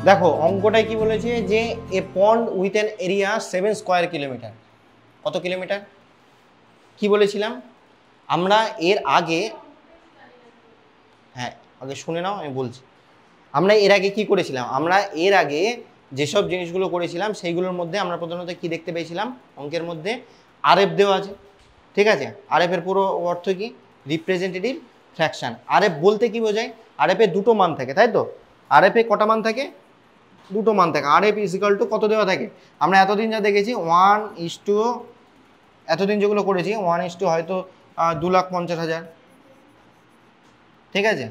দেখো অঙ্কটায় কি বলেছে যে a pond with an area 7 square kilometre. কত কিলোমিটার কি বলেছিলাম আমরা এর আগে? হ্যাঁ, আগে শুনে নাও, আমি বলছি। আমরা এর আগে কি করেছিলাম? আমরা এর আগে যেসব জিনিসগুলো করেছিলাম সেইগুলোর মধ্যে আমরা প্রধানত কি দেখতে পেয়েছিলাম? অঙ্কের মধ্যে আরএফ দেওয়া আছে, ঠিক আছে? আরএফ এর পুরো অর্থ কি? Representative fraction. আরএফ বলতে কি বোঝায়? আরএফ এ দুটো মান থাকে, তাই তো? আরএফ এ কটা মান থাকে? দুটো মান থাকে। আরএফ ইজিক্যাল টু কত দেওয়া থাকে? আমরা এতদিন যা দেখেছি 1:, এতদিন যেগুলো করেছি 1:, হয়তো 2,50,000, ঠিক আছে?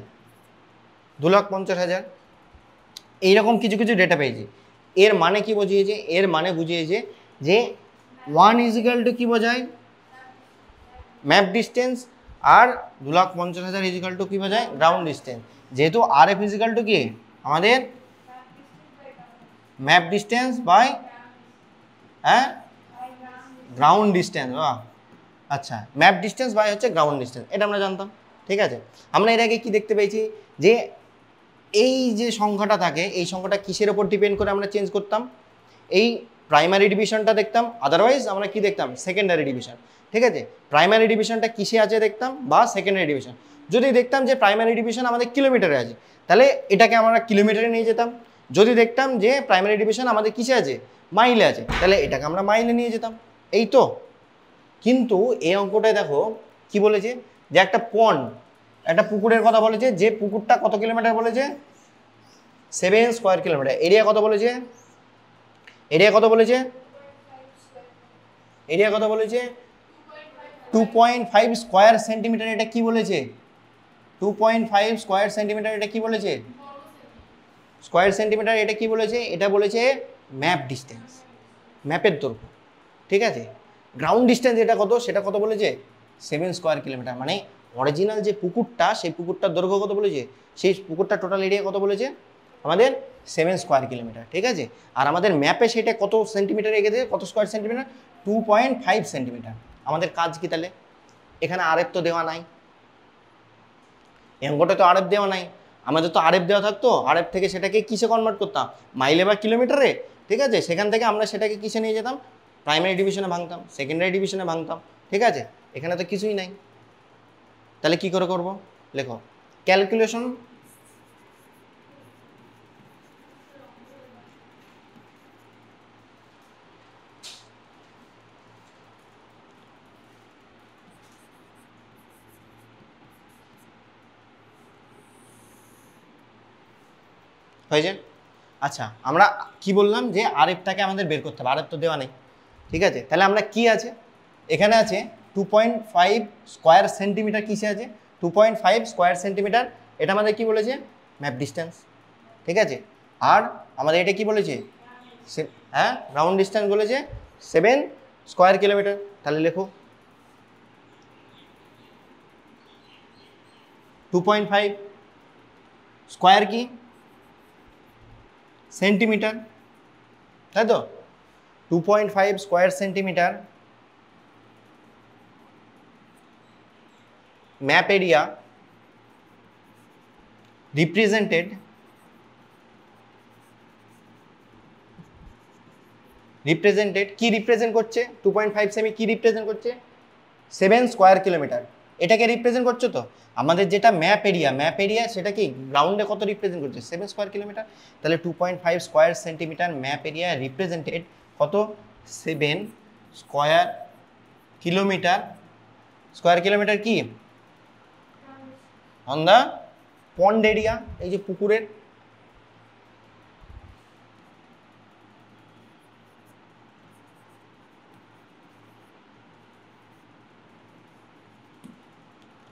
2,50,000 এইরকম কিছু কিছু ডেটা পেয়েছি। এর মানে কি বুঝিয়েছে? এর মানে বুঝিয়েছে যে 1 কি বোঝায়? Map distance. আর 2,50,000 কি বোঝায়? Ground distance. যেহেতু আরএফ কি আমাদের map distance by ground distance. আচ্ছা, ম্যাপ ডিস্টেন্স বাই হচ্ছে গ্রাউন্ড ডিস্টেন্স, এটা আমরা জানতাম, ঠিক আছে? আমরা এর আগে কি দেখতে পেয়েছি যে এই যে সংখ্যাটা থাকে, এই সংখ্যাটা কিসের ওপর ডিপেন্ড করে আমরা চেঞ্জ করতাম? এই প্রাইমারি ডিভিশনটা দেখতাম, আদারওয়াইজ আমরা কি দেখতাম? সেকেন্ডারি ডিভিশন, ঠিক আছে? প্রাইমারি ডিভিশনটা কিসে আছে দেখতাম, বা সেকেন্ডারি ডিভিশন। যদি দেখতাম যে প্রাইমারি ডিভিশন আমাদের কিলোমিটারে আছে, তাহলে এটাকে আমরা কিলোমিটারে নিয়ে যেতাম। যদি দেখতাম যে প্রাইমারি ডিভিশন আমাদের কিসে আছে? মাইলে আছে, তাহলে এটাকে আমরা মাইলে নিয়ে যেতাম। এই তো। কিন্তু এই অঙ্কটায় দেখো কি বলেছে, যে একটা পন্ড, একটা পুকুরের কথা বলেছে, যে পুকুরটা কত কিলোমিটার বলেছে? 7 স্কোয়ার কিলোমিটার। এরিয়া কত বলেছে? এরিয়া কত বলেছে? এরিয়া কত বলেছে? 2.5 স্কোয়ার সেন্টিমিটার। এটা কি বলেছে? 2.5 স্কোয়ার সেন্টিমিটার। এটা কি বলেছে? Square centimetre. এটা কি বলেছে? এটা বলেছে ম্যাপ ডিস্টেন্স, ম্যাপের দৈর্ঘ্য, ঠিক আছে? গ্রাউন্ড ডিস্টেন্স এটা কত? সেটা কত বলেছে? 7 স্কোয়ার কিলোমিটার। মানে অরিজিনাল যে পুকুরটা, সেই পুকুরটার দৈর্ঘ্য কত বলেছে? সেই পুকুরটা টোটাল এরিয়া কত বলেছে আমাদের? 7 স্কোয়ার কিলোমিটার, ঠিক আছে? আর আমাদের ম্যাপে সেটা কত সেন্টিমিটার এঁকেছে? কত স্কোয়ার সেন্টিমিটার? 2.5 সেন্টিমিটার। আমাদের কাজ কি তাহলে? এখানে আরএফ তো দেওয়া নাই, অঙ্কটা তো আরএফ দেওয়া নাই। আমাদের তো আরএফ দেওয়া থাকতো, আরএফ থেকে সেটাকে কিসে কনভার্ট করতাম? মাইলে বা কিলোমিটারে, ঠিক আছে? সেখান থেকে আমরা সেটাকে কিসে নিয়ে যেতাম? প্রাইমারি ডিভিশনে ভাঙতাম, সেকেন্ডারি ডিভিশনে ভাঙতাম, ঠিক আছে? এখানে তো কিছুই নাই, তাহলে কি করে করব? লেখো ক্যালকুলেশন। হয়েছে? আচ্ছা, আমরা কি বললাম যে আরএফটাকে আমাদের বের করতে হবে। আরএফ তো দেওয়া নেই, ঠিক আছে? তাহলে আমরা কি আছে? এখানে আছে 2.5 স্কোয়ার সেন্টিমিটার। কিসে আছে? 2.5 স্কোয়ার সেন্টিমিটার। এটা আমাদের কি বলেছে? ম্যাপ ডিস্টেন্স, ঠিক আছে? আর আমাদের এটা কি বলেছে? গ্রাউন্ড ডিস্টেন্স বলেছে 7 স্কোয়ার কিলোমিটার। তাহলে লেখো 2.5 স্কোয়ার কি? সেন্টিমিটার, তাই তো? 2.5 square centimetre map area represented কি রিপ্রেজেন্ট করছে? 2.5 সেমি কি রিপ্রেজেন্ট করছে? 7 স্কোয়ার কিলোমিটার। এটাকে রিপ্রেজেন্ট করছে তো। আমাদের যেটা ম্যাপ এরিয়া সেটা কি গ্রাউন্ডে কত রিপ্রেজেন্ট করছে? 7 স্কোয়ার কিলোমিটার। তাহলে 2.5 square centimetre map area represented কত? 7 স্কোয়ার কিলোমিটার। স্কোয়ার কিলোমিটার কি? অন দ্য পন্ড এরিয়া, এই যে পুকুরের।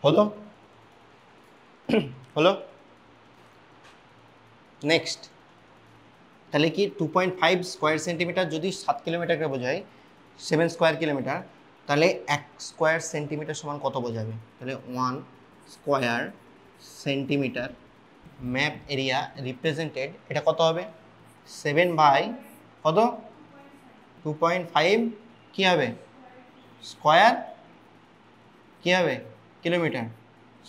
হলো? হলো? নেক্সট, তাহলে কি 2.5 স্কোয়ার সেন্টিমিটার যদি 7 কিলোমিটারকে বোঝায়, 7 স্কোয়ার কিলোমিটার, তাহলে 1 স্কোয়ার সেন্টিমিটার সমান কত বোঝাবে? তাহলে 1 square centimetre map area represented, এটা কত হবে? 7 বাই কত? 2.5 কী হবে? স্কোয়ার কী হবে? Kilometre.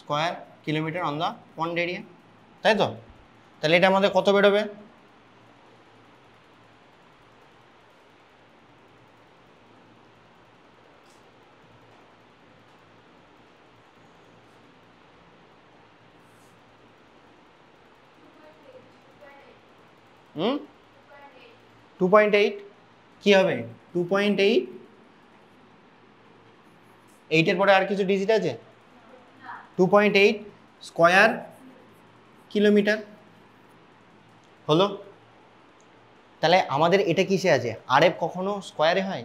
Square kilometre on the pond area, তাই তো? তাহলে এটা আমাদের কত বেরোবে? 2.8 কি হবে 2.8 8 এর পরে আর কিছু ডিজিট আছে 2.8 স্কয়ার কিলোমিটার হলো। তাহলে আমাদের এটা কিসে আছে আরএফ কখনো স্কয়ারে হয়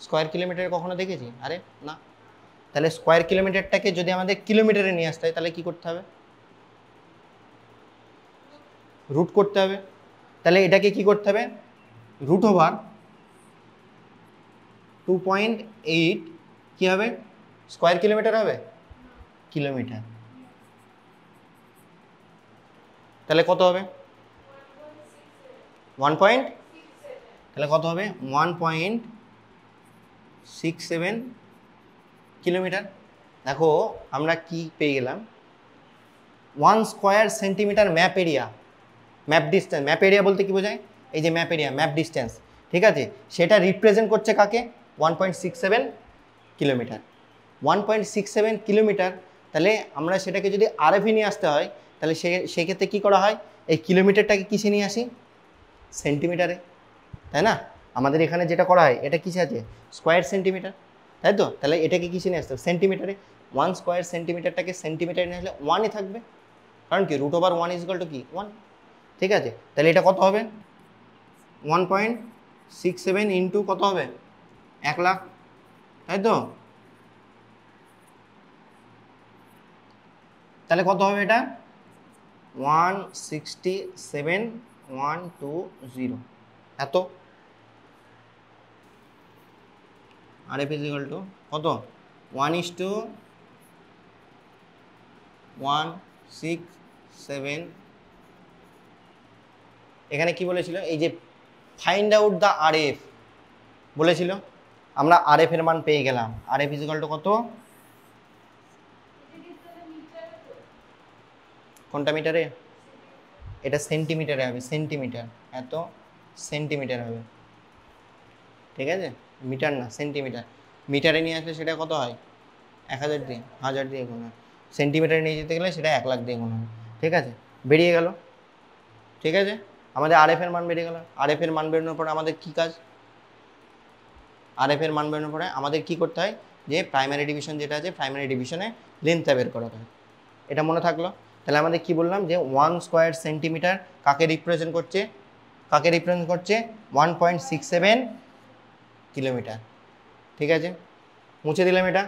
স্কয়ার কিলোমিটারে কখনো দেখেছি আরে না। তাহলে স্কয়ার কিলোমিটারটাকে যদি আমাদের কিলোমিটারে নিয়ে আসতে হয় তাহলে কি করতে হবে রুট করতে হবে। তাহলে এটাকে কি করতে হবে রুট ওভার 2.8 কি হবে স্কয়ার কিলোমিটার হবে কিলোমিটার। তাহলে কত হবে 1 পয়েন্ট তাহলে কত হবে 1.67 কিলোমিটার। দেখো আমরা কি পেয়ে গেলাম 1 square centimetre map area map distance map area বলতে কি বোঝায় এই যে ম্যাপ এরিয়া ম্যাপ ডিস্টেন্স ঠিক আছে সেটা রিপ্রেজেন্ট করছে কাকে 1.67 কিলোমিটার 1.67 কিলোমিটার। তাহলে আমরা সেটাকে যদি আরএফে নিয়ে আসতে হয় তাহলে সেক্ষেত্রে কী করা হয় এই কিলোমিটারটাকে কিসে নিয়ে আসি সেন্টিমিটারে তাই না। আমাদের এখানে যেটা করা হয় এটা কিসে আছে স্কয়ার সেন্টিমিটার তাই তো। তাহলে এটাকে কিসে নিয়ে আসতে হবে সেন্টিমিটারে 1 স্কয়ার সেন্টিমিটারটাকে সেন্টিমিটারে নিয়ে আসলে 1-ই থাকবে কারণ কি রুট ওভার 1 ইকুয়াল টু কি 1 ঠিক আছে। তাহলে এটা কত হবে 1.67 ইন্টু কত হবে 1 লাখ তাই তো। তাহলে কত হবে এটা 167,120 এত আরএফ ইজ ইকুয়াল টু কত 1:167। এখানে কি বলেছিল এই যে ফাইন্ড আউট দ্য আরএফ বলেছিল আমরা আরএফ এর মান পেয়ে গেলাম আরএফ ইজ ইকুয়াল টু কত কোনটা মিটারে এটা সেন্টিমিটারে হবে সেন্টিমিটার এত সেন্টিমিটার হবে ঠিক আছে মিটার না সেন্টিমিটার। মিটারে নিয়ে আসলে সেটা কত হয় 1000 দিয়ে 1000 দিয়ে গুণ হয় সেন্টিমিটারে নিয়ে যেতে গেলে সেটা 1 লাখ দিয়ে গুণ হবে ঠিক আছে বেরিয়ে গেল ঠিক আছে। আমাদের আরএফ এর মান বেরিয়ে গেল আরএফ এর মান বেরোনোর পরে আমাদের কি কাজ আরএফ এর মান বেরোনোর পরে আমাদের কি করতে হয় যে প্রাইমারি ডিভিশন যেটা আছে প্রাইমারি ডিভিশনে লেন্থটা বের করাতে হয় এটা মনে থাকলো। তাহলে আমাদের কি বললাম যে 1 স্কয়ার সেন্টিমিটার কাকে রিপ্রেজেন্ট করছে 1.67 কিলোমিটার ঠিক আছে মুছে দিলাম এটা।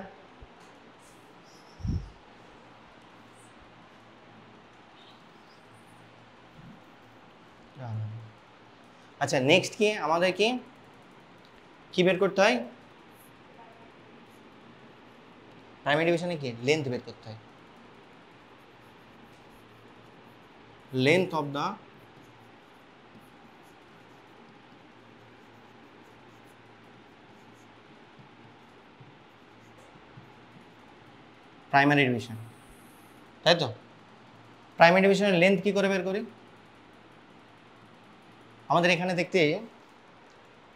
আচ্ছা নেক্সট কি আমাদের কি বের করতে হয় প্রাইমারি ডিভিশনে কি লেন্থ বের করতে হয় length of the primary division তাই তো। প্রাইমারি ডিভিশনের লেন্থ কি করে বের করি আমাদের এখানে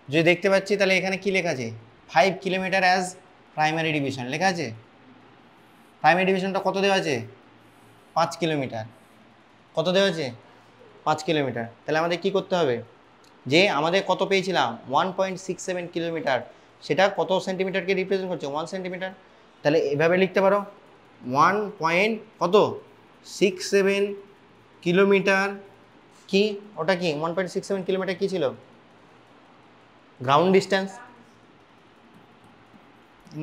যদি দেখতে পাচ্ছি তাহলে এখানে কি লেখা আছে 5 কিলোমিটার অ্যাজ প্রাইমারি ডিভিশন লেখা আছে প্রাইমারি ডিভিশনটা কত দেওয়া আছে 5 কিলোমিটার কত দেওয়া আছে 5 কিলোমিটার। তাহলে আমাদের কি করতে হবে যে আমাদের কত পেয়েছিলাম 1.67 কিলোমিটার সেটা কত সেন্টিমিটারকে রিপ্রেজেন্ট করছে 1 সেন্টিমিটার। তাহলে এভাবে লিখতে পারো 1.67 কিলোমিটার কি ওটা কি 1.67 কিলোমিটার কি ছিল গ্রাউন্ড ডিস্টেন্স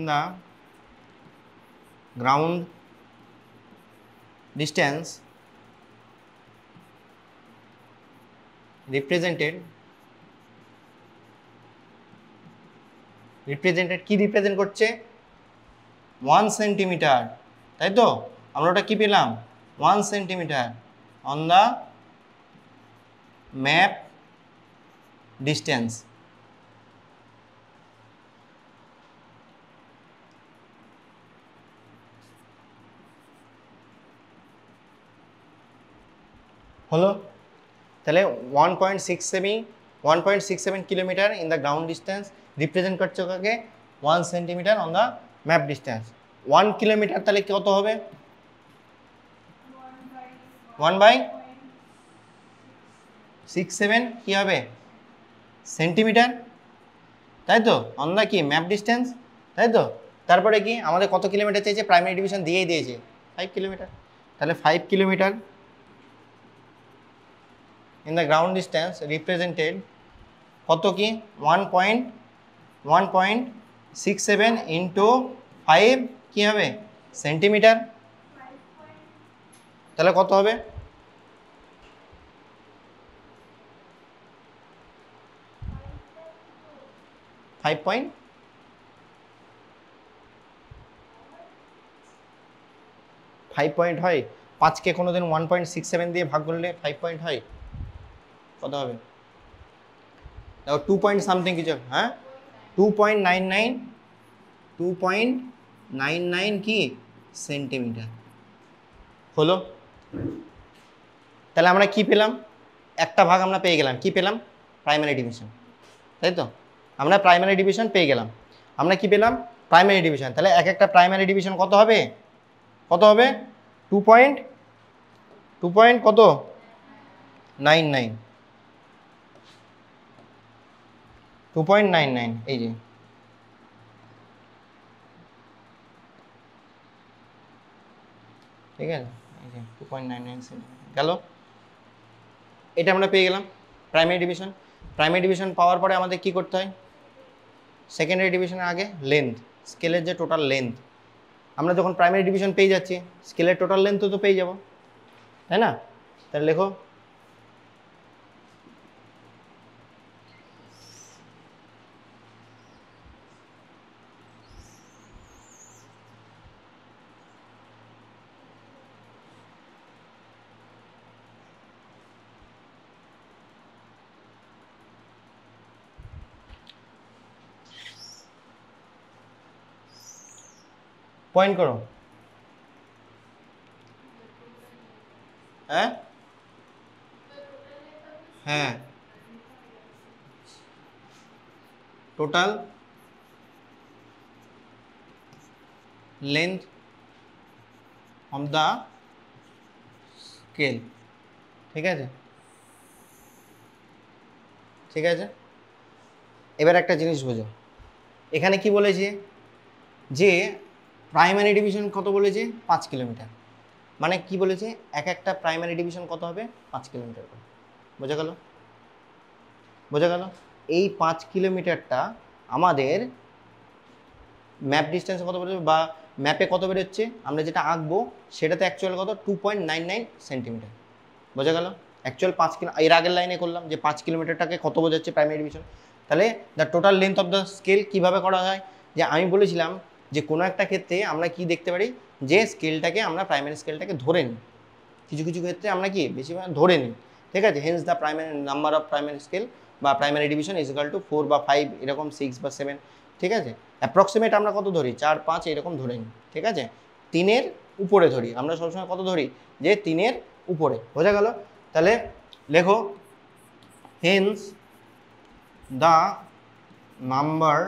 না গ্রাউন্ড ডিস্টেন্স রিপ্রেজেন্টেড কি রিপ্রেজেন্ট করছে 1 সেন্টিমিটার তাই তো। আমরা ওটা কি পেলাম 1 centimetre on the map distance হলো। তাহলে 1.67 kilometre in the ground distance represent করছে কাকে 1 centimetre on the map distance 1 kilometre তাহলে কত হবে 1/6 67 কি হবে সেন্টিমিটার, তাই তো অন দা কি ম্যাপ ডিস্টেন্স, তাই তো। তারপরে কি আমাদের কত কিলোমিটার চাইছে, প্রাইমারি ডিভিশন দিয়েই দিয়েছে 5 কিলোমিটার, তাহলে 5 kilometre in the ground distance represented কত কি 1.67 ইন্টু 5 কি হবে সেন্টিমিটার, তাহলে কত হবে 5 পয়েন্ট হয়, 5কে কোনোদিন 1.67 দিয়ে ভাগ করলে 5 পয়েন্ট হয়, কত হবে দেখো 2 পয়েন্ট সামথিং কিছু, হ্যাঁ 2.99 কি সেন্টিমিটার হলো। তাহলে আমরা কি পেলাম, একটা ভাগ আমরা পেয়ে গেলাম, কি পেলাম প্রাইমারি ডিভিশন, তাই তো আমরা প্রাইমারি ডিভিশন পেয়ে গেলাম। আমরা কি পেলাম প্রাইমারি ডিভিশন, তাহলে এক একটা প্রাইমারি ডিভিশন কত হবে, কত হবে 2 পয়েন্ট কত 99, 2.99 এই যে, ঠিক আছে এই যে 2.99 সেন্টিমিটার গেল, এটা আমরা পেয়ে গেলাম প্রাইমারি ডিভিশন। প্রাইমারি ডিভিশন পাওয়ার পরে আমাদের কি করতে হয়, সেকেন্ডারি ডিভিশনের আগে লেন্থ, স্কেলের যে টোটাল লেন্থ, আমরা যখন প্রাইমারি ডিভিশন পেয়ে যাচ্ছি স্কেলের টোটাল লেন্থ তো পেয়ে যাব, তাই না। তাহলে লেখো পয়েন্ট করো, হ্যাঁ হ্যাঁ total length of the scale, ঠিক আছে ঠিক আছে। এবার একটা জিনিস বোঝো, এখানে কি বলেছে যে প্রাইমারি ডিভিশন কত বলেছে 5 কিলোমিটার, মানে কি বলেছে এক একটা প্রাইমারি ডিভিশন কত হবে 5 কিলোমিটার করে, বোঝা গেল বোঝা গেল। এই 5 কিলোমিটারটা আমাদের ম্যাপ ডিস্টেন্সে কত বেরোবে বা ম্যাপে কত বেরোচ্ছে, আমরা যেটা আঁকবো সেটাতে অ্যাকচুয়াল কত 2.99 সেন্টিমিটার, বোঝা গেল। অ্যাকচুয়াল 5 কিলো এর আগের লাইনে করলাম যে 5 কিলোমিটারটাকে কত বোঝাচ্ছে প্রাইমারি ডিভিশন। তাহলে the total length of the scale কীভাবে করা হয়, যে আমি বলেছিলাম যে কোনো একটা ক্ষেত্রে আমরা কি দেখতে পারি, যে স্কেলটাকে আমরা প্রাইমারি স্কেলটাকে ধরে নিই, কিছু কিছু ক্ষেত্রে আমরা কি বেশিরভাগ ধরে নিই, ঠিক আছে। Hence the primary number of primary scale বা primary division is equal to 4 বা 5 এরকম 6 বা 7, ঠিক আছে। অ্যাপ্রক্সিমেট আমরা কত ধরি 4 5 এরকম ধরে নিই, ঠিক আছে। 3-এর উপরে ধরি আমরা সবসময়, কত ধরি যে 3-এর উপরে, বোঝা গেল। তাহলে লেখো হেন্স দ্য নাম্বার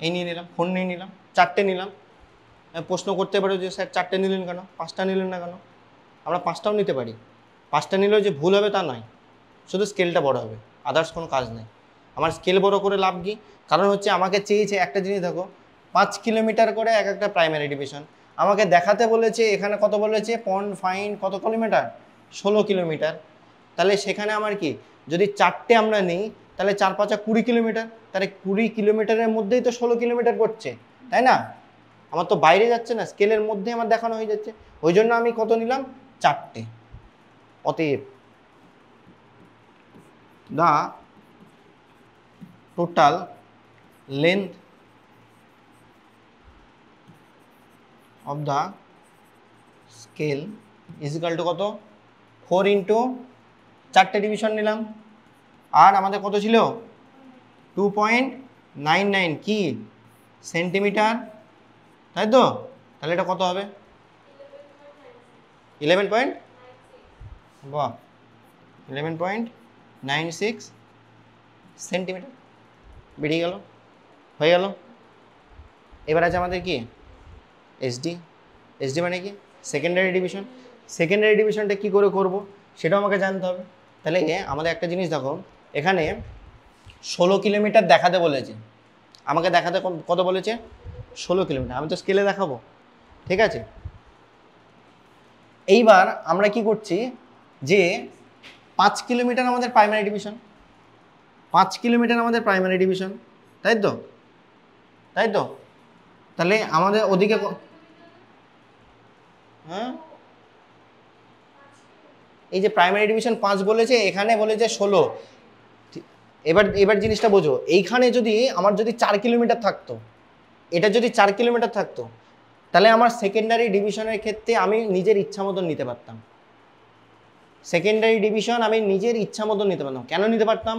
এই নিয়ে নিলাম, ফোন নিয়ে নিলাম, 4টে নিলাম। প্রশ্ন করতে পারো যে স্যার 4টে নিলেন কেন, 5টা নিলেন না কেন, আমরা 5টাও নিতে পারি, 5টা নিলেও যে ভুল হবে তা নয়, শুধু স্কেলটা বড় হবে, আদার্স কোনো কাজ নেই। আমার স্কেল বড় করে লাভ কি, কারণ হচ্ছে আমাকে চেয়েছে একটা জিনিস দেখো 5 কিলোমিটার করে এক একটা প্রাইমারি ডিভিশন, আমাকে দেখাতে বলেছে এখানে কত বলেছে পন্ড ফাইন কত কিলোমিটার 16 কিলোমিটার, তাহলে সেখানে আমার কি যদি 4টে আমরা নিই তাহলে 4 5 20 কিলোমিটার, তাহলে 20 কিলোমিটারের মধ্যেই তো 16 কিলোমিটার পড়ছে, তাই না। আমার তো বাইরে যাচ্ছে না, স্কেলের মধ্যে আমার দেখানো হয়ে যাচ্ছে, ওই জন্য আমি কত নিলাম 4টে। অতএব the total length of the scale is equal to কত 4 ইন্টু 4টে ডিভিশন নিলাম, আর আমাদের কত ছিল 2.99 কি সেন্টিমিটার, তাই তো। তাহলে এটা কত হবে 11 পয়েন্ট, বাহ 11.96 96 সেন্টিমিটার বেরিয়ে গেল, হয়ে গেল। এবার আছে আমাদের কি এসডি। এসডি মানে কি সেকেন্ডারি ডিভিশন। সেকেন্ডারি ডিভিশনটা কী করে করব সেটাও আমাকে জানতে হবে। তাহলে আমাদের একটা জিনিস দেখো, এখানে 16 কিলোমিটার দেখাতে বলেছে, আমাকে দেখাতে কত বলেছে 16 কিলোমিটার, আমি তো স্কেলে দেখাবো, ঠিক আছে। এইবার আমরা কি করছি যে 5 কিলোমিটার আমাদের প্রাইমারি ডিভিশন, 5 কিলোমিটার আমাদের প্রাইমারি ডিভিশন, তাই তো, তাই তো। তাহলে আমাদের ওদিকে হ্যাঁ, এই যে প্রাইমারি ডিভিশন 5 বলেছে, এখানে বলেছে 16। এবার জিনিসটা বোঝো, এইখানে যদি আমার যদি 4 কিলোমিটার থাকতো, এটা যদি 4 কিলোমিটার থাকতো, তাহলে আমার সেকেন্ডারি ডিভিশনের ক্ষেত্রে আমি নিজের ইচ্ছা মতন নিতে পারতাম। সেকেন্ডারি ডিভিশন আমি নিজের ইচ্ছা মতন নিতে পারতাম। কেন নিতে পারতাম?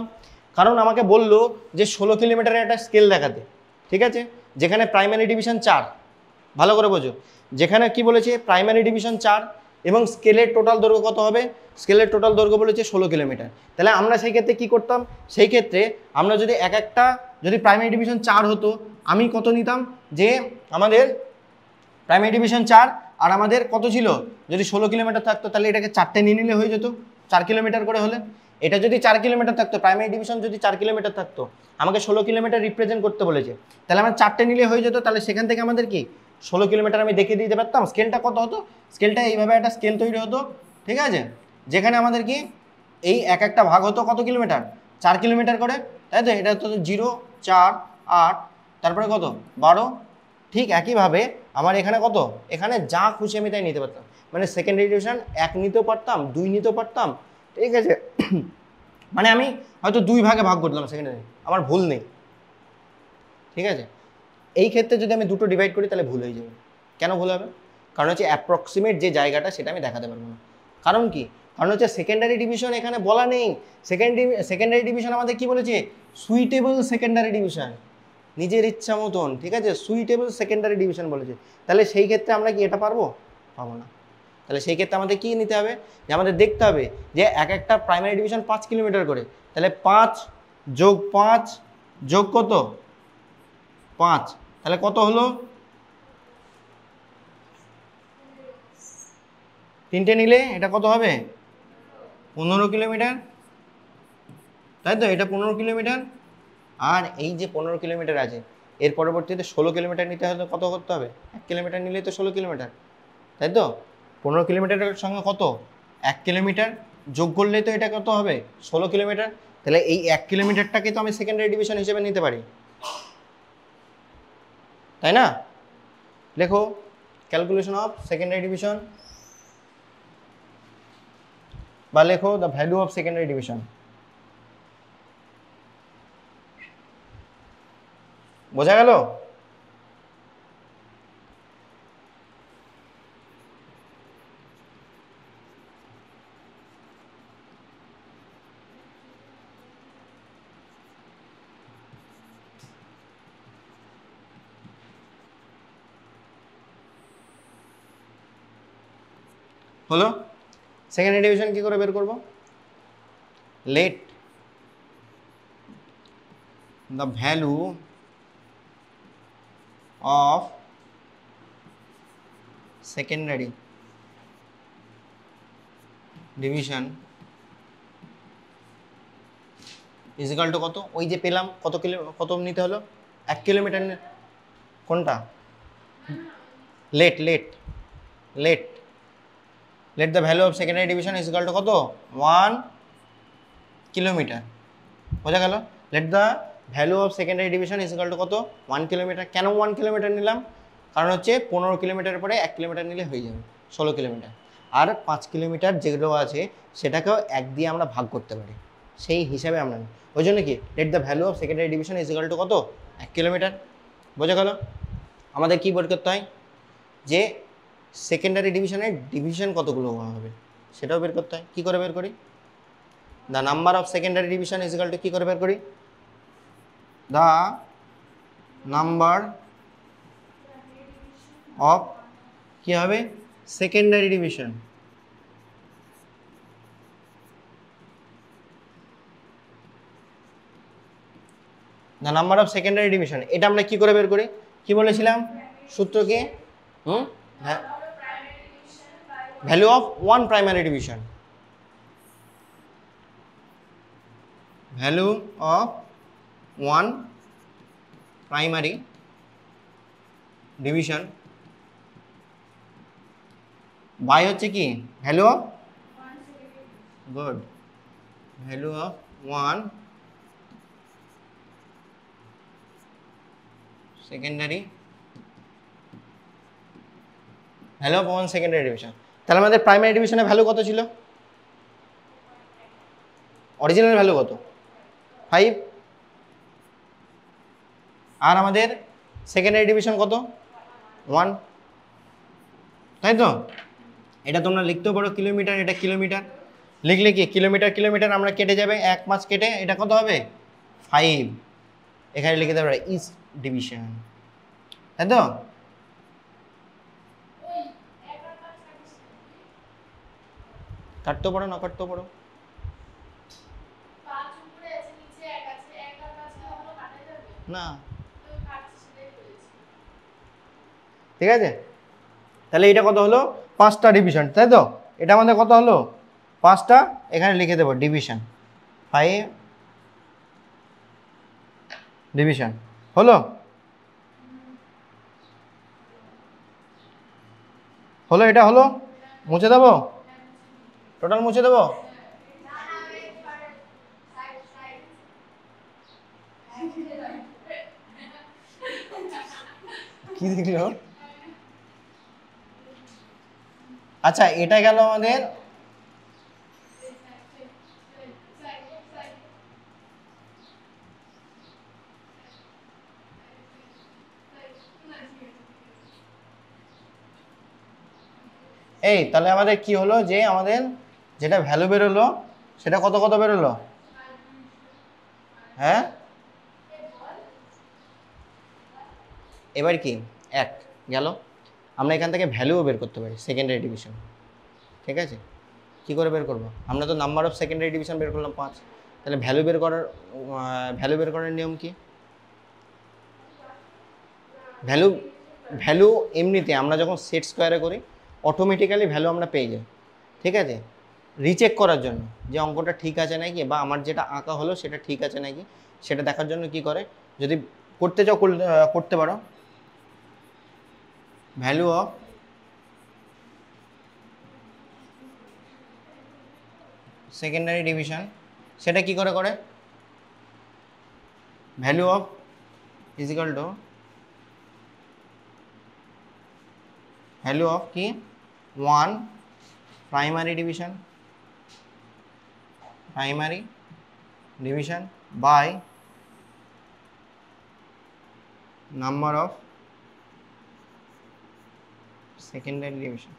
কারণ আমাকে বললো যে 16 কিলোমিটারের একটা স্কেল দেখাতে, ঠিক আছে, যেখানে প্রাইমারি ডিভিশন 4, ভালো করে বোঝো, যেখানে কি বলেছে প্রাইমারি ডিভিশন 4 এবং স্কেলের টোটাল দৈর্ঘ্য কত হবে, স্কেলের টোটাল দৈর্ঘ্য বলেছে 16 কিলোমিটার। তাহলে আমরা সেই ক্ষেত্রে কী করতাম, সেই ক্ষেত্রে আমরা যদি একটা যদি প্রাইমারি ডিভিশন 4 হতো, আমি কত নিতাম, যে আমাদের প্রাইমারি ডিভিশন 4 আর আমাদের কত ছিল, যদি 16 কিলোমিটার থাকতো তাহলে এটাকে 4টে নিয়ে নিলে হয়ে যেত, 4 কিলোমিটার করে হলে। এটা যদি 4 কিলোমিটার থাকতো, প্রাইমারি ডিভিশন যদি 4 কিলোমিটার থাকতো, আমাকে 16 কিলোমিটার রিপ্রেজেন্ট করতে বলেছে, তাহলে আমার 4টে নিলে হয়ে যেত। তাহলে সেখান থেকে আমাদের কি 16 কিলোমিটার আমি দেখিয়ে দিতে পারতাম। স্কেলটা কত হতো, স্কেলটা এইভাবে একটা স্কেল তৈরি হতো, ঠিক আছে, যেখানে আমাদের কি এই একটা ভাগ হতো কত কিলোমিটার, 4 কিলোমিটার করে, তাই তো। এটা হতো 0, 4, 8, তারপরে কত 12। ঠিক একইভাবে আমার এখানে কত, এখানে যা খুশি আমি তাই নিতে পারতাম। মানে সেকেন্ডারি ডিভিশন 1 নিতেও পারতাম, 2 নিতেও পারতাম, ঠিক আছে। মানে আমি হয়তো 2 ভাগে ভাগ করলাম সেকেন্ডারি, আমার ভুল নেই, ঠিক আছে। এই ক্ষেত্রে যদি আমি দুটো ডিভাইড করি তাহলে ভুল হয়ে যাবে। কেন ভুল হবে? কারণ হচ্ছে অ্যাপ্রক্সিমেট যে জায়গাটা সেটা আমি দেখাতে পারবো না। কারণ কি? কারণ হচ্ছে সেকেন্ডারি ডিভিশন এখানে বলা নেই। সেকেন্ডারি ডিভিশন আমাদের কি বলেছে, সুইটেবল সেকেন্ডারি ডিভিশন, নিজের ইচ্ছা মতন, ঠিক আছে, সুইটেবল সেকেন্ডারি ডিভিশন বলেছে। তাহলে সেই ক্ষেত্রে আমরা কি এটা পারবো? পাবো না। তাহলে সেই ক্ষেত্রে আমাদের কি নিতে হবে, যে আমাদের দেখতে হবে যে একটা প্রাইমারি ডিভিশন 5 কিলোমিটার করে, তাহলে 5 যোগ 5 যোগ কত 5, তাহলে কত হলো, 3টে নিলে এটা কত হবে 15 কিলোমিটার, তাই তো। এটা 15 কিলোমিটার, আর এই যে 15 কিলোমিটার আছে এর পরবর্তীতে 16 কিলোমিটার নিতে হলে কত করতে হবে, 1 কিলোমিটার নিলেই তো 16 কিলোমিটার, তাই তো। 15 কিলোমিটারের সঙ্গে কত 1 কিলোমিটার যোগ করলেই তো এটা কত হবে 16 কিলোমিটার। তাহলে এই 1 কিলোমিটারটাকে তো আমি সেকেন্ডারি ডিভিশন হিসেবে নিতে পারি, তাই না। লেখো ক্যালকুলেশন অফ সেকেন্ডারি ডিভিশন, বা লেখো the value of secondary division. বোঝা গেল? হলো। সেকেন্ডারি ডিভিশন কি করে বের করব, late the value of secondary division is equal to কত, ওই যে পেলাম কত নিতে হলো 1 কিলোমিটার, কোনটা let let let let the value of secondary division is equal to কত 1 কিলোমিটার। বোঝা গেল? Let the value of secondary division is equal to কত 1 কিলোমিটার। কেন 1 কিলোমিটার নিলাম? কারণ হচ্ছে 15 কিলোমিটারের পরে 1 কিলোমিটার নিলে হয়ে যাবে 16 কিলোমিটার, আর 5 কিলোমিটার যেগুলো আছে সেটাকেও 1 দিয়ে আমরা ভাগ করতে পারি, সেই হিসাবে আমরা নিই। ওই জন্য কি late the value of secondary division is equal to কত 1 কিলোমিটার। বোঝা গেল? আমাদের কি বের করতে হয়, যে সেকেন্ডারি ডিভিশনের ডিভিশন কতগুলো হবে সেটাও বের করতে হয়। কী করে বের করি, the number of secondary division is equal to কী করে বের করি, দ্য নাম্বার অফ কী হবে secondary division the number of secondary division. এটা আমরা কি করে বের করি, কি বলেছিলাম সূত্র কি? Value of one primary division, value of one primary division by হচ্ছে কি value of, good, value of one secondary, value of one secondary division. তাহলে আমাদের প্রাইমারি ডিভিশনের ভ্যালু কত ছিল? অরিজিনাল ভ্যালু কত? 5। আর আমাদের সেকেন্ডারি ডিভিশন কত? 1, তাই তো? এটা তোমরা লিখতেও পারো কিলোমিটার, এটা কিলোমিটার, লিখলে কি কিলোমিটার কিলোমিটার আমরা কেটে যাবে, 1 5 কেটে এটা কত হবে 5। এখানে লিখে দেবে ইস্ট ডিভিশন, তাই তো? কাটতেও পারো না কাটতেও পারো, না ঠিক আছে। তাহলে এটা কত হলো? 5টা ডিভিশন, তাই তো? এটা আমাদের কত হলো? 5টা, এখানে লিখে দেবো ডিভিশন, 5 ডিভিশন হলো। হলো, এটা হলো, মুছে দেবো, টোটাল মুছে দেবো। কি দেখলো? আচ্ছা, এটা গেল আমাদের এই, তাহলে আমাদের কি হলো যে আমাদের যেটা ভ্যালু বেরোলো সেটা কত কত বেরোলো? হ্যাঁ, এবার কি 1 গেল। আমরা এখান থেকে ভ্যালুও বের করতে পারি সেকেন্ডারি ডিভিশন, ঠিক আছে? কি করে বের করব? আমরা তো নাম্বার অফ সেকেন্ডারি ডিভিশন বের করলাম 5, তাহলে ভ্যালু বের করার নিয়ম কি? ভ্যালু এমনিতে আমরা যখন সেট স্কোয়ারে করি অটোমেটিক্যালি ভ্যালু আমরা পেয়ে যাই, ঠিক আছে? রিচেক করার জন্য যে অঙ্কটা ঠিক আছে নাকি, বা আমার যেটা আঁকা হলো সেটা ঠিক আছে নাকি সেটা দেখার জন্য কি করে, যদি করতে চাও করতে পারো। ভ্যালু অফ সেকেন্ডারি ডিভিশন সেটা কি করে করে? Value of is equal to value of কি 1 primary division by number of secondary division.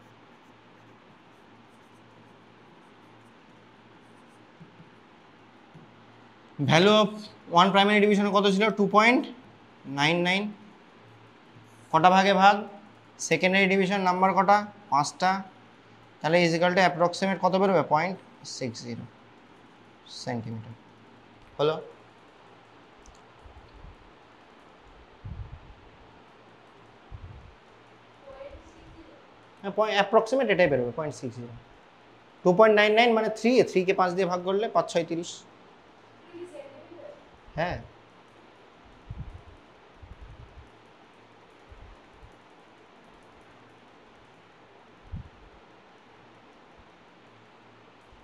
Value of 1 primary ডিভিশনে কত ছিল? 2.99। কটা ভাগে ভাগ? সেকেন্ডারি ডিভিশন নাম্বার কটা? 5টা। তাহলে ইজ ইকাল টু অ্যাপ্রক্সিমেট কত বেরোবে? 0.60 সেন্টিমিটার। হলো? অ্যাপ্রক্সিমেট এটাই বেরোবে 0.60। 2.99 মানে 3 কে 5 দিয়ে ভাগ করলে 5 6 30। হ্যাঁ,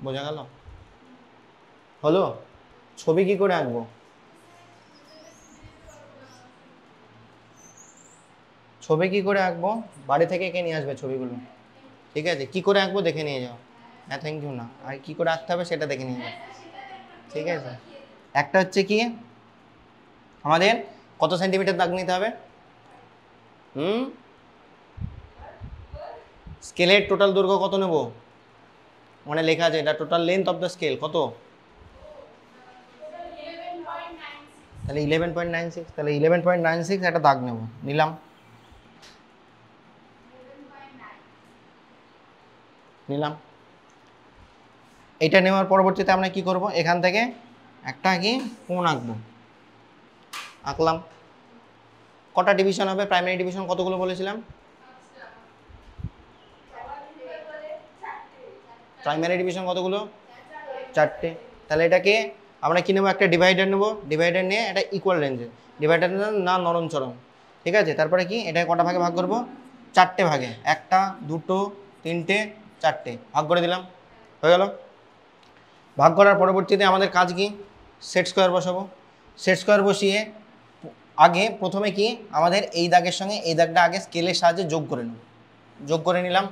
বোঝা গেল? হলো? ছবি কি করে আঁকবো? ছবি কি করে আঁকবো? বাড়ি থেকে কে নিয়ে আসবে ছবিগুলো? ঠিক আছে, কি করে আঁকবো দেখে নিয়ে যাও। হ্যাঁ, থ্যাংক ইউ না, আর কি করে আঁকতে হবে সেটা দেখে নিয়ে যাও, ঠিক আছে? একটা হচ্ছে কি আমাদের কত সেন্টিমিটার দাগ নিতে হবে? স্কেলের টোটাল দৈর্ঘ্য কত নেব? মানে লেখা আছে এটা total length of the scale কত? তাহলে 11.96। তাহলে 11.96 একটা দাগ নেব, নিলাম, এটা নেওয়ার পরবর্তীতে আমরা কি করব? এখান থেকে একটা কি কোণ আঁকবো, আঁকলাম। কটা ডিভিশন হবে? প্রাইমারি ডিভিশন কতগুলো বলেছিলাম? প্রাইমারি ডিভিশন কতগুলো? 4টে। তাহলে এটাকে আমরা কি নেবো? একটা ডিভাইডার নেবো, ডিভাইডার নিয়ে এটা ইকুয়াল রেঞ্জে, ডিভাইডার না নরম চরম, ঠিক আছে। তারপরে কি এটা কটা ভাগে ভাগ করবো? 4টে ভাগে, 1 2 3 4টে ভাগ করে দিলাম, হয়ে গেল। ভাগ করার পরবর্তীতে আমাদের কাজ কি? সেট স্কোয়ার বসাবো। সেট স্কোয়ার বসিয়ে আগে প্রথমে কি আমাদের এই দাগের সঙ্গে এই দাগটা আগে স্কেলের সাহায্যে যোগ করে নেব, যোগ করে নিলাম,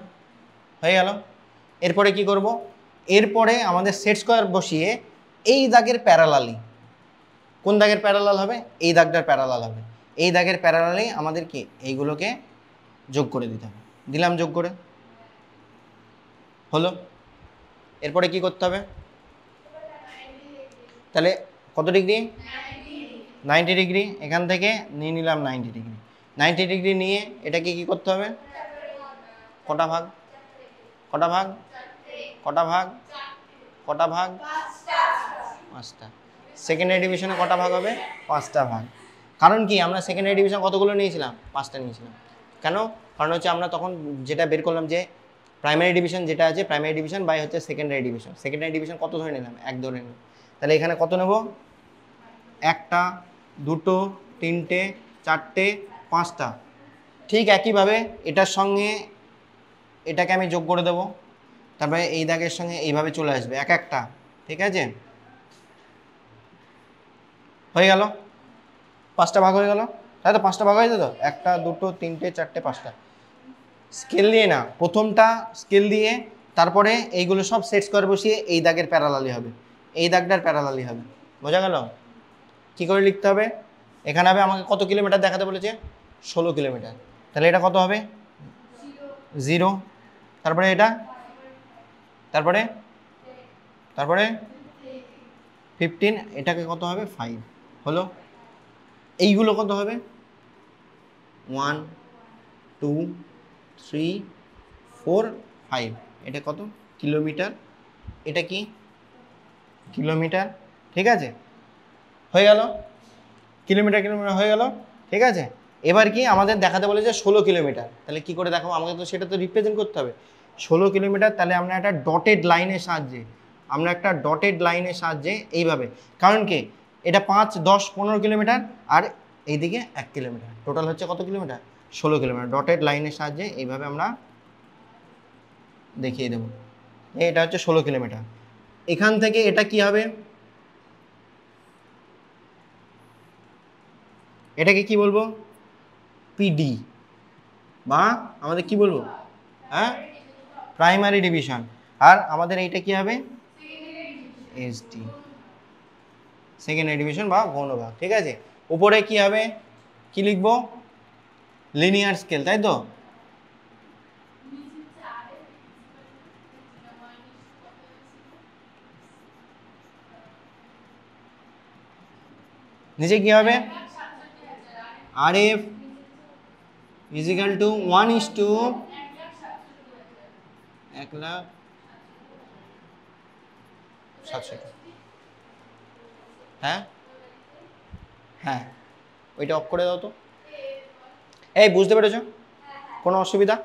হয়ে গেল। এরপরে কি করব? এরপরে আমাদের সেট স্কোয়ার বসিয়ে এই দাগের প্যারালালি, কোন দাগের প্যারালাল হবে? এই দাগটার প্যারালাল হবে, এই দাগের প্যারালালি আমাদের কি এইগুলোকে যোগ করে দিতে হবে। দিলাম যোগ করে, হলো। এরপরে কি করতে হবে? তাহলে কত ডিগ্রি? 90 ডিগ্রি। এখান থেকে নিয়ে নিলাম 90 ডিগ্রি। 90 ডিগ্রি নিয়ে এটাকে কি করতে হবে? কটা ভাগ? কটা ভাগ? কটা ভাগ? কটা ভাগ? 5টা। সেকেন্ডারি ডিভিশনে কটা ভাগ হবে? 5টা ভাগ। কারণ কি আমরা সেকেন্ডারি ডিভিশন কতগুলো নিয়েছিলাম? 5টা নিয়েছিলাম। কেন? কারণ হচ্ছে আমরা তখন যেটা বের করলাম যে প্রাইমারি ডিভিশন যেটা আছে, প্রাইমারি ডিভিশন বাই হচ্ছে সেকেন্ডারি ডিভিশন। সেকেন্ডারি ডিভিশন কত ধরে নিলাম? 1 ধরে নিলাম। তাহলে এখানে কত নেব? 1টা 2টো 3টে 4টে 5টা। ঠিক একইভাবে এটার সঙ্গে এটাকে আমি যোগ করে দেবো, তারপরে এই দাগের সঙ্গে এইভাবে চলে আসবে এক একটা, ঠিক আছে, হয়ে গেল। 5টা ভাগ হয়ে গেল, তাই তো? 5টা ভাগ হয়ে যেত, 1টা 2টো 3টে 4টে 5টা। স্কেল দিয়ে না, প্রথমটা স্কেল দিয়ে, তারপরে এইগুলো সব সেট স্কোয়ার বসিয়ে এই দাগের প্যারালালি হবে, এই দাগটার প্যারালালি হবে, বোঝা গেল? কি করে লিখতে হবে? এখানে হবে আমাকে কত কিলোমিটার দেখাতে বলেছে? 16 কিলোমিটার। তাহলে এটা কত হবে? 0। তারপরে এটা, তারপরে তারপরে 15, এটাকে কত হবে? 5, হলো। এইগুলো কত হবে? 1 2 3 4 5, এটা কত? কিলোমিটার। এটা কি? কিলোমিটার, ঠিক আছে, হয়ে গেল। কিলোমিটার কিলোমিটার হয়ে গেল, ঠিক আছে। এবার কি আমাদের দেখাতে বলেছে 16 কিলোমিটার। তাহলে কি করে দেখাবো? আমাকে তো সেটা তো রিপ্রেজেন্ট করতে হবে। 16 কিলোমিটার, তাহলে আমরা একটা ডটেড লাইনের সাহায্যে, এইভাবে, কারণ কি এটা 5 10 15 কিলোমিটার আর এইদিকে 1 কিলোমিটার, টোটাল হচ্ছে কত কিলোমিটার? 16 কিলোমিটার। ডটেড লাইনের সাহায্যে এইভাবে আমরা দেখিয়ে দেবো, এটা হচ্ছে 16 কিলোমিটার। এখান থেকে এটা কি হবে? এটাকে কি বলবো? পিডি, বা আমাদের কি বলবো? হ্যাঁ, প্রাইমারি ডিভিশন। আর আমাদের এইটা কি হবে? এসডি, সেকেন্ডারি ডিভিশন বা গৌণভাগ, ঠিক আছে। উপরে কি হবে? কি লিখবো? লিনিয়ার স্কেল, তাই তো? নিচে কি হবে? আর এফ ইজিক্যাল টু 1:1,00,700। হ্যাঁ হ্যাঁ, ওইটা অফ করে দাও তো। এই বুঝতে পেরেছো? কোনো অসুবিধা?